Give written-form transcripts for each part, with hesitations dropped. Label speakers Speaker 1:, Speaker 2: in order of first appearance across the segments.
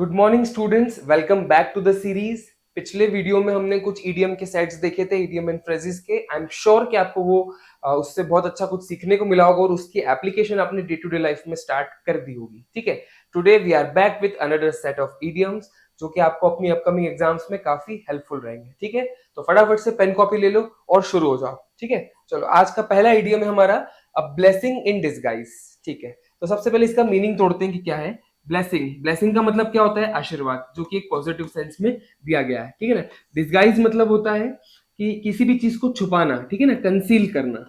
Speaker 1: Good morning students, welcome back to the series. पिछले video में हमने कुछ ईडीएम के सेट्स देखे थे, ईडीएम एंड फ्रेजेस के। आई एम श्योर कि आपको वो उससे बहुत अच्छा कुछ सीखने को मिला होगा और उसकी एप्लीकेशन आपने डे टू डे लाइफ में स्टार्ट कर दी होगी। ठीक है, today we are back with another set of idioms जो कि आपको अपनी अपकमिंग एग्जाम्स में काफी हेल्पफुल रहेंगे। ठीक है, तो फटाफट से पेन कॉपी ले लो और शुरू हो जाओ। ठीक है, चलो आज का पहला ईडीएम है हमारा अ ब्लेसिंग इन डिसगाइज। ठीक है, तो सबसे पहले इसका मीनिंग तोड़ते हैं कि क्या है ब्लेसिंग। ब्लेसिंग का मतलब क्या होता है? आशीर्वाद, जो कि एक पॉजिटिव सेंस में दिया गया है। ठीक है ना। डिसगाइज मतलब होता है कि किसी भी चीज को छुपाना। ठीक है ना, कंसील करना,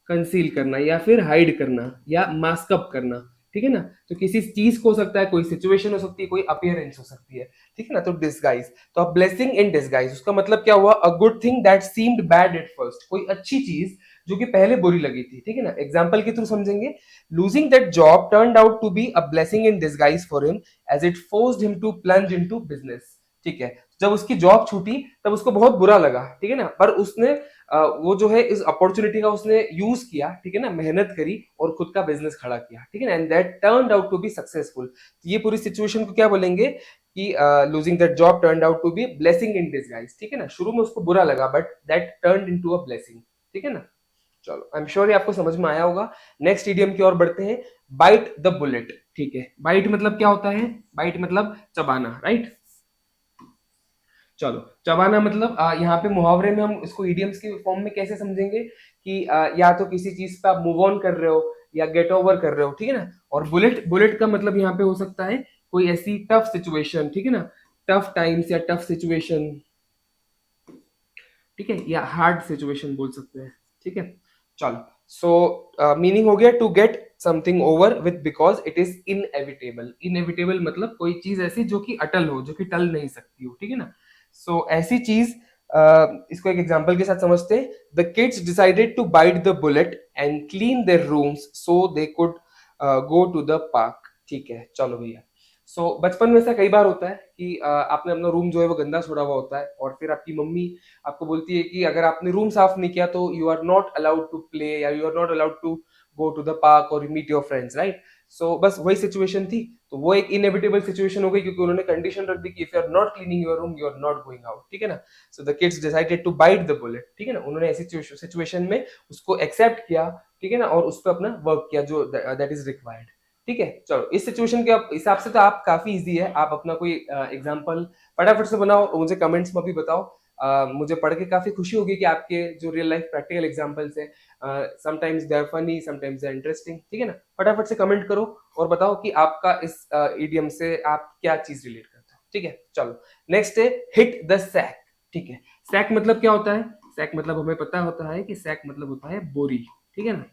Speaker 1: कंसील करना या फिर हाइड करना या मास्कअप करना। ठीक है ना, तो किसी चीज को हो सकता है, कोई सिचुएशन हो सकती है, कोई अपीयरेंस हो सकती है। ठीक है ना, तो डिसगाइज। तो अब ब्लेसिंग इन डिसगाइज उसका मतलब क्या हुआ? A good thing that seemed bad at first, कोई अच्छी चीज जो कि पहले बुरी लगी थी। ठीक है ना, एग्जाम्पल के थ्रू समझेंगे। Losing that job turned out to be a blessing in disguise for him as it forced him to plunge into business. ठीक है, जब उसकी जॉब छूटी तब उसको बहुत बुरा लगा। ठीक है ना, पर उसने वो जो है इस अपॉर्चुनिटी का उसने यूज किया। ठीक है ना, मेहनत करी और खुद का बिजनेस खड़ा किया। ठीक है ना, and that turned out to be successful. तो ये पूरी सिचुएशन को क्या बोलेंगे कि losing that job turned out to be blessing in disguise. ठीक है ना, शुरू में उसको बुरा लगा but that turned into a blessing. ठीक है ना, चलो आई एम श्योर ये आपको समझ में आया होगा। नेक्स्ट इडियम की ओर बढ़ते हैं, बाइट द बुलेट। ठीक है, बाइट मतलब क्या होता है? बाइट मतलब चबाना, राइट। चलो, चबाना मतलब यहाँ पे मुहावरे में हम इसको इडियम्स के फॉर्म में कैसे समझेंगे कि या तो किसी चीज पे आप मूव ऑन कर रहे हो या गेट ओवर कर रहे हो। ठीक है ना, और बुलेट, बुलेट का मतलब यहाँ पे हो सकता है कोई ऐसी टफ सिचुएशन। ठीक है ना, टफ टाइम्स या टफ सिचुएशन। ठीक है, या हार्ड सिचुएशन बोल सकते हैं। ठीक है, चलो। सो मीनिंग हो गया to get something over with because it is inevitable. Inevitable मतलब कोई चीज ऐसी जो कि अटल हो, जो कि टल नहीं सकती हो। ठीक है ना, सो ऐसी चीज इसको एक एग्जांपल के साथ समझते हैं। The kids decided to bite the bullet and clean their rooms so they could go to the park. ठीक है, चलो भैया। बचपन में ऐसा कई बार होता है कि आपने अपना रूम जो है वो गंदा छोड़ा हुआ होता है और फिर आपकी मम्मी आपको बोलती है कि अगर आपने रूम साफ नहीं किया तो you are not allowed to play या you are not allowed to go to the park और मीट योर फ्रेंड्स, राइट। बस वही सिचुएशन थी। तो वो एक इनएविटेबल सिचुएशन हो गई क्योंकि उन्होंने कंडीशन रख दी कि if you are not cleaning your room you are not going out. ठीक है ना, so the kids decided to bite the bullet. ठीक है ना, उन्होंने ऐसी सिचुएशन में उसको एक्सेप्ट किया। ठीक है ना, और उस पर अपना वर्क किया जो दैट इज रिक्वायर्ड। ठीक है, चलो इस सिचुएशन के हिसाब से तो आप काफी इजी है। आप अपना कोई एग्जांपल फटाफट से बनाओ और मुझे कमेंट्स में भी बताओ। मुझे पढ़ के काफी खुशी होगी कि आपके जो रियल लाइफ प्रैक्टिकल एग्जांपल्स है, sometimes they are funny, sometimes they are interesting. ठीक है ना, फटाफट से कमेंट करो और बताओ कि आपका इस इडियम से आप क्या चीज रिलेट करते हो। ठीक है, चलो नेक्स्ट है हिट द सैक। ठीक है, सैक मतलब क्या होता है? सैक मतलब हमें पता होता है कि सैक मतलब होता है बोरी। ठीक है ना,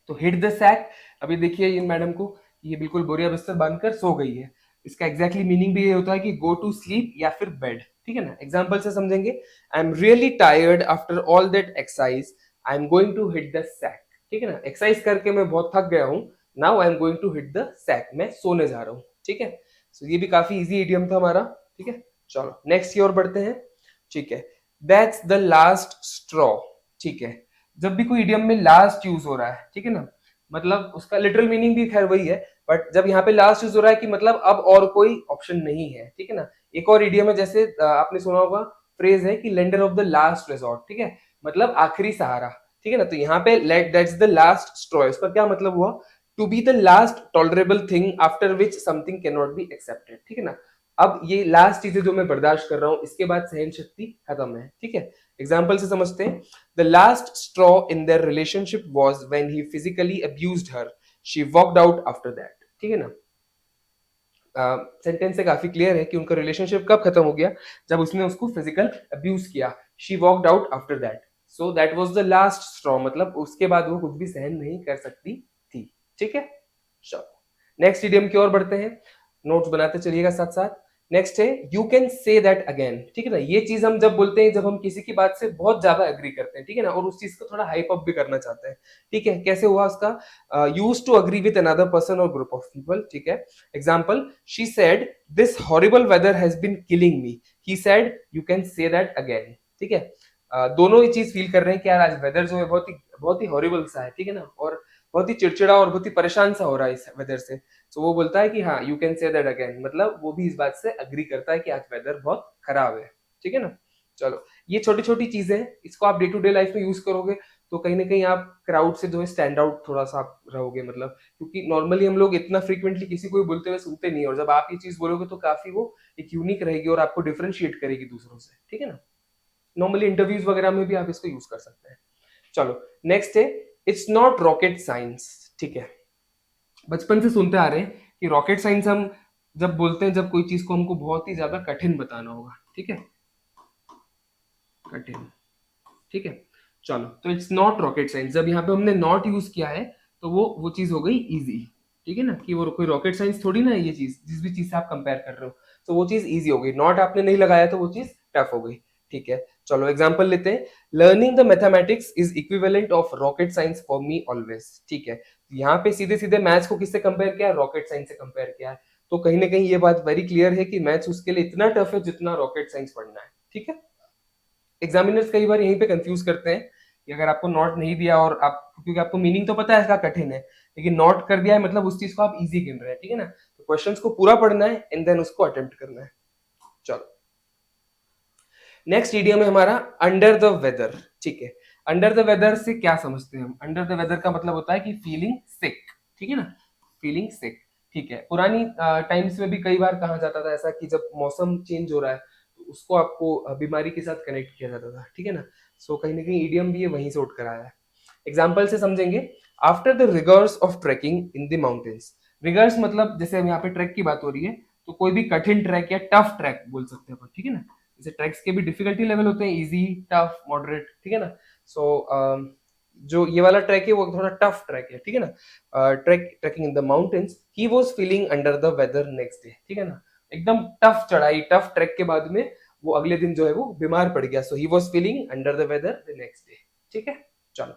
Speaker 1: तो हिट द सैक, अभी देखिए इन मैडम को, ये बिल्कुल बोरिया बिस्तर बांधकर सो गई है। इसका एग्जैक्टली मीनिंग भी ये होता है कि गो टू स्लीप या फिर बेड। ठीक है ना, एग्जाम्पल से समझेंगे। I am really tired after all that exercise, I am going to hit the sack. ठीक है ना, एक्सरसाइज करके मैं बहुत थक गया हूँ। Now I am going to hit the sack, मैं सोने जा रहा हूँ। ठीक है, सो ये भी काफी इजी इडियम था हमारा। ठीक है, चलो नेक्स्ट की ओर बढ़ते हैं। ठीक है, दैट्स द लास्ट स्ट्रॉ। ठीक है, जब भी कोई इडियम में लास्ट यूज हो रहा है, ठीक है ना, मतलब उसका लिटरल मीनिंग भी खैर वही है, बट जब यहाँ पे लास्ट यूज हो रहा है कि मतलब अब और कोई ऑप्शन नहीं है। ठीक है ना, एक और इडियम है जैसे आपने सुना होगा, फ्रेज है कि lender of the last resort. ठीक है, मतलब आखिरी सहारा। ठीक है ना, तो यहाँ पे दैट्स द लास्ट स्ट्रॉ, इसका क्या मतलब हुआ? To be the last tolerable thing after which something can not be accepted. ठीक है ना, अब ये लास्ट चीजें जो मैं बर्दाश्त कर रहा हूँ इसके बाद सहन शक्ति खत्म है। ठीक है, एग्जाम्पल से समझते हैं। The last straw in their relationship was when he physically abused her. She walked out after that. ठीक है ना, सेंटेंस से काफी क्लियर है कि उनका रिलेशनशिप कब खत्म हो गया? जब उसने उसको फिजिकल अब्यूज किया। She walked out after that, so that was the last straw, मतलब उसके बाद वो कुछ भी सहन नहीं कर सकती थी। ठीक है, चलो नेक्स्ट इडियम की ओर बढ़ते हैं। नोट्स बनाते चलिएगा साथ साथ। नेक्स्ट है you can say that again. ठीक है ना, ये चीज हम जब बोलते हैं जब हम किसी की बात से बहुत ज्यादा एग्री करते हैं। ठीक है ना, और उस चीज को थोड़ा हाइप अप भी करना चाहते हैं। ठीक है, कैसे हुआ उसका? Use to agree with another person और ग्रुप ऑफ पीपल। ठीक है, example, she said this horrible weather has been killing me, he said you can say that again. ठीक है, दोनों ही चीज फील कर रहे हैं कि यार आज वेदर जो है बहुत ही हॉरिबल सा है। ठीक है ना, और बहुत ही चिड़चिड़ा और बहुत ही परेशान सा हो रहा है इस वेदर से। तो वो बोलता है कि हाँ you can say that again, मतलब वो भी इस बात से अग्री करता है कि आज वेदर बहुत खराब है। ठीक है ना। चलो, ये छोटी छोटी चीजें हैं, इसको आप डे टू डे लाइफ में यूज करोगे तो कहीं ना कहीं आप क्राउड से जो है स्टैंड आउट थोड़ा सा आप रहोगे, मतलब क्योंकि नॉर्मली हम लोग इतना फ्रीक्वेंटली किसी को भी बोलते हुए सुनते नहीं है, और जब आप ये चीज बोलोगे तो काफी वो एक यूनिक रहेगी और आपको डिफरेंशिएट करेगी दूसरों से। ठीक है ना। नॉर्मली इंटरव्यूज वगैरह में भी आप इसको यूज कर सकते हैं। चलो, नेक्स्ट है इट्स नॉट रॉकेट साइंस। ठीक है, बचपन से सुनते आ रहे हैं कि रॉकेट साइंस हम जब बोलते हैं जब कोई चीज को हमको बहुत ही ज्यादा कठिन बताना होगा। ठीक है, कठिन। ठीक है, चलो, तो इट्स नॉट रॉकेट साइंस, जब यहाँ पे हमने नॉट यूज किया है तो वो चीज हो गई इजी। ठीक है ना, कि वो कोई रॉकेट साइंस थोड़ी ना है ये चीज, जिस भी चीज से आप कंपेयर कर रहे हो, तो वो चीज इजी हो गई। नॉट आपने नहीं लगाया तो वो चीज टफ हो गई। ठीक है, चलो एग्जांपल लेते हैं। Learning the mathematics is equivalent of rocket science for me always. ठीक है, यहाँ पे सीधे सीधे मैथ्स को किससे कंपेयर किया है? रॉकेट साइंस से कंपेयर किया है। तो कहीं ना कहीं ये बात वेरी क्लियर है कि मैथ्स उसके लिए इतना टफ है जितना रॉकेट साइंस पढ़ना है। ठीक है, एग्जामिनर्स कई बार यहीं पे कंफ्यूज करते हैं कि अगर आपको नॉट नहीं दिया और आप, क्योंकि आपको मीनिंग तो पता है इसका कठिन है, लेकिन नॉट कर दिया है मतलब उस चीज को आप इजी गिन रहे हैं। ठीक है ना, तो क्वेश्चंस को पूरा पढ़ना है एंड देन उसको अटेम्प्ट करना है। चलो, नेक्स्ट इडियम है हमारा अंडर द वेदर। ठीक है, अंडर द वेदर से क्या समझते हैं हम? अंडर द वेदर का मतलब होता है कि फीलिंग सिक। ठीक है ना, फीलिंग सिक। ठीक है, पुरानी टाइम्स में भी कई बार कहा जाता था ऐसा कि जब मौसम चेंज हो रहा है तो उसको आपको बीमारी के साथ कनेक्ट किया जाता था। ठीक है ना, सो कहीं ना कहीं इडियम भी ये वहीं से उठ कर आया है। एग्जाम्पल से समझेंगे। After the riggers of trekking in the mountains. Riggers मतलब जैसे हम यहाँ पे ट्रैक की बात हो रही है, तो कोई भी कठिन ट्रैक या टफ ट्रैक बोल सकते हैं अपन। ठीक है ना, जैसे ट्रैक्स के भी डिफिकल्टी लेवल होते हैं, इजी, टफ, मॉडरेट। ठीक है ना, सो जो ये वाला ट्रैक है वो थोड़ा टफ ट्रैक है। ठीक है ना, trekking in the mountains, he was feeling under the weather next day. ठीक है ना, एकदम टफ चढ़ाई, टफ ट्रैक के बाद में वो अगले दिन जो है वो बीमार पड़ गया। So he was feeling under the weather the next day. ठीक है, चलो,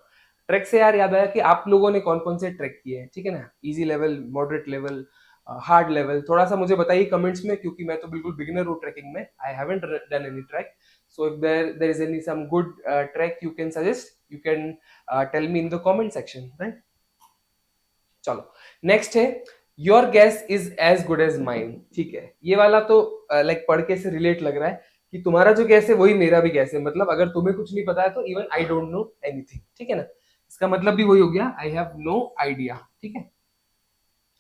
Speaker 1: ट्रैक से यार याद आया कि आप लोगों ने कौन कौन से ट्रैक किए हैं। ठीक है ना, easy level, moderate level, hard level, थोड़ा सा मुझे बताइए कमेंट्स में, क्योंकि मैं तो बिल्कुल बिगिनर हूँ ट्रैकिंग में। I haven't done any trek, so if there is any some good trek you can suggest, you can tell me in the comment section, right. चलो, नेक्स्ट है your guess is as good as mine. ठीक है, ये वाला तो like पढ़ के से रिलेट लग रहा है कि तुम्हारा जो गैस है वही मेरा भी गैस है, मतलब अगर तुम्हें कुछ नहीं पता है तो even I don't know anything. ठीक है ना, इसका मतलब भी वही हो गया, आई हैव नो आइडिया। ठीक है,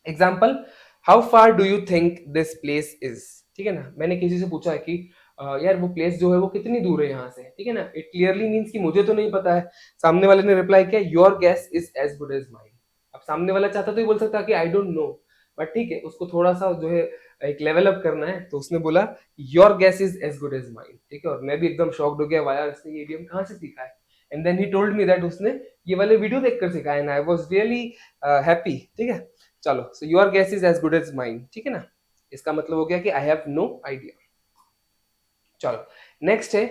Speaker 1: example, how far do you think this place is. ठीक है ना, मैंने किसी से पूछा है कि यार वो प्लेस जो है वो कितनी दूर है यहाँ से। ठीक है ना, इट क्लियरली मीन्स कि मुझे तो नहीं पता है। सामने वाले ने रिप्लाई किया your guess is as good as mine. अब सामने वाला चाहता तो ये बोल सकता कि आई डोंट नो, बट ठीक है, उसको थोड़ा सा जो है एक लेवल अप करना है, तो उसने बोला your guess is as good as mine. ठीक है, और मैं भी एकदम शॉक्ड हो गया, वाह यार इसने ये इडियम कहाँ से सीखा है। And then he told me that उसने ये वाले वीडियो देखकर सीखा है, and I was really happy. ठीक है, चलो, so your guess is as good as mine. ठीक है ना, इसका मतलब हो गया कि आई हैव नो आइडिया। चलो, नेक्स्ट है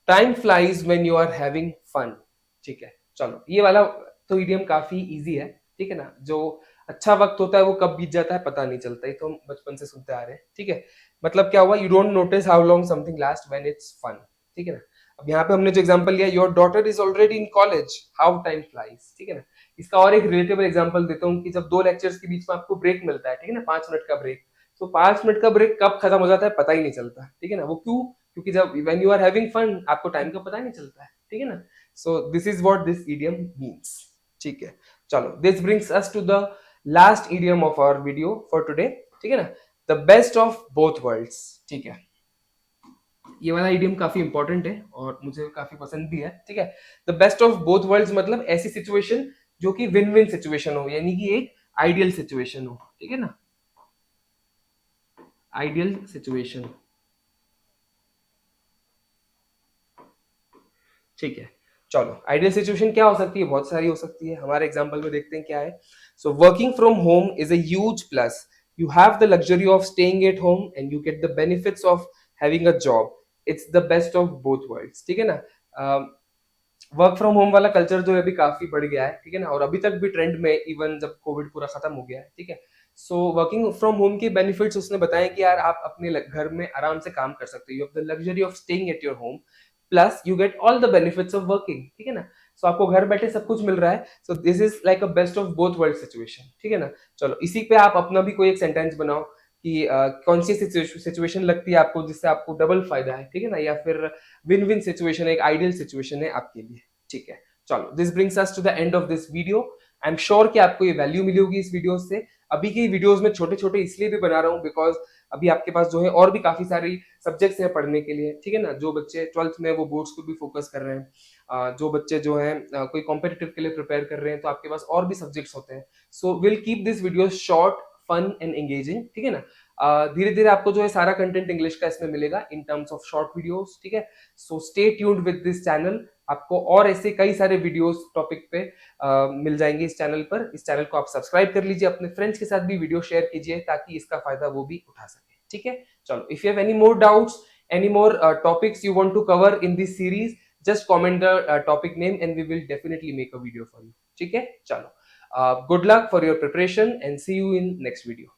Speaker 1: time flies when you are having fun. ठीक है, चलो, ये वाला तो इडियम काफी इजी है। ठीक है ना, जो अच्छा वक्त होता है वो कब बीत जाता है पता नहीं चलता, ये तो हम बचपन से सुनते आ रहे हैं। ठीक है, मतलब क्या हुआ, you don't notice how long something last when it's fun. ठीक है ना, अब यहाँ पे हमने जो एग्जांपल लिया, your daughter is already in college, how time flies. ठीक है ना, इसका और एक रिलेटेबल एग्जांपल देता हूँ कि जब दो लेक्चर्स के बीच में आपको ब्रेक मिलता है, ठीक है ना, 5 मिनट का ब्रेक, तो 5 मिनट का ब्रेक कब खत्म हो जाता है पता ही नहीं चलता। ठीक है ना, वो क्यों? क्योंकि जब when you are having fun आपको टाइम का पता नहीं चलता है। ठीक है ना, so this is what this idiom means. ठीक है, चलो, this brings us to the last idiom of our video for today. ठीक है ना, the best of both worlds. ठीक है, ये वाला इडियम काफी इंपॉर्टेंट है और मुझे काफी पसंद भी है। ठीक है, the best of both world's मतलब ऐसी सिचुएशन जो कि विन विन सिचुएशन हो, यानी कि एक आइडियल सिचुएशन हो। ठीक है ना, आइडियल सिचुएशन। ठीक है, चलो, आइडियल सिचुएशन क्या हो सकती है? बहुत सारी हो सकती है, हमारे एग्जांपल में देखते हैं क्या है। So working from home is a huge plus, you have the luxury of staying at home and you get the benefits of having a job, it's the best of both worlds. ठीक है ना, work from home वाला culture जो है अभी काफी बढ़ गया है। ठीक है ना, और अभी तक भी ट्रेंड में, इवन जब कोविड पूरा खत्म हो गया है। ठीक है, सो वर्किंग फ्रॉम होम के बेनिफिट्स उसने बताया कि यार आप अपने घर में आराम से काम कर सकते हो, you have the luxury of staying at your home, plus you get all the benefits of working. ठीक है ना, सो आपको घर बैठे सब कुछ मिल रहा है, सो this is like a best of both world situation, ठीक है ना। चलो इसी पे आप अपना भी कोई एक सेंटेंस बनाओ कि कौन सी सिचुएशन लगती है आपको जिससे आपको डबल फायदा है, ठीक है ना, या फिर विन विन सिचुएशन, एक आइडियल सिचुएशन है आपके लिए, ठीक है। चलो this brings us to the end of this video. I am sure कि आपको ये वैल्यू मिली होगी इस वीडियो से। अभी की वीडियोस में छोटे छोटे इसलिए भी बना रहा हूँ बिकॉज अभी आपके पास जो है और भी काफी सारी सब्जेक्ट्स हैं पढ़ने के लिए, ठीक है ना। जो बच्चे 12th में वो बोर्ड्स को भी फोकस कर रहे हैं, जो बच्चे जो हैं कोई कॉम्पिटिटिव के लिए प्रिपेयर कर रहे हैं, तो आपके पास और भी सब्जेक्ट्स होते हैं। So will keep this video short, fun and engaging, ठीक है ना। धीरे धीरे आपको जो है सारा कंटेंट इंग्लिश का इसमें मिलेगा in terms of short videos, ठीक है। So stay tuned with this channel. आपको और ऐसे कई सारे वीडियोस टॉपिक पे मिल जाएंगे इस चैनल पर। इस चैनल को आप सब्सक्राइब कर लीजिए, अपने फ्रेंड्स के साथ भी वीडियो शेयर कीजिए ताकि इसका फायदा वो भी उठा सके, ठीक है। चलो if you have any more doubts, any more topics you want to cover in this series, just comment the topic name and we will definitely make a video for you, ठीक है। चलो good luck for your preparation and see you in next video.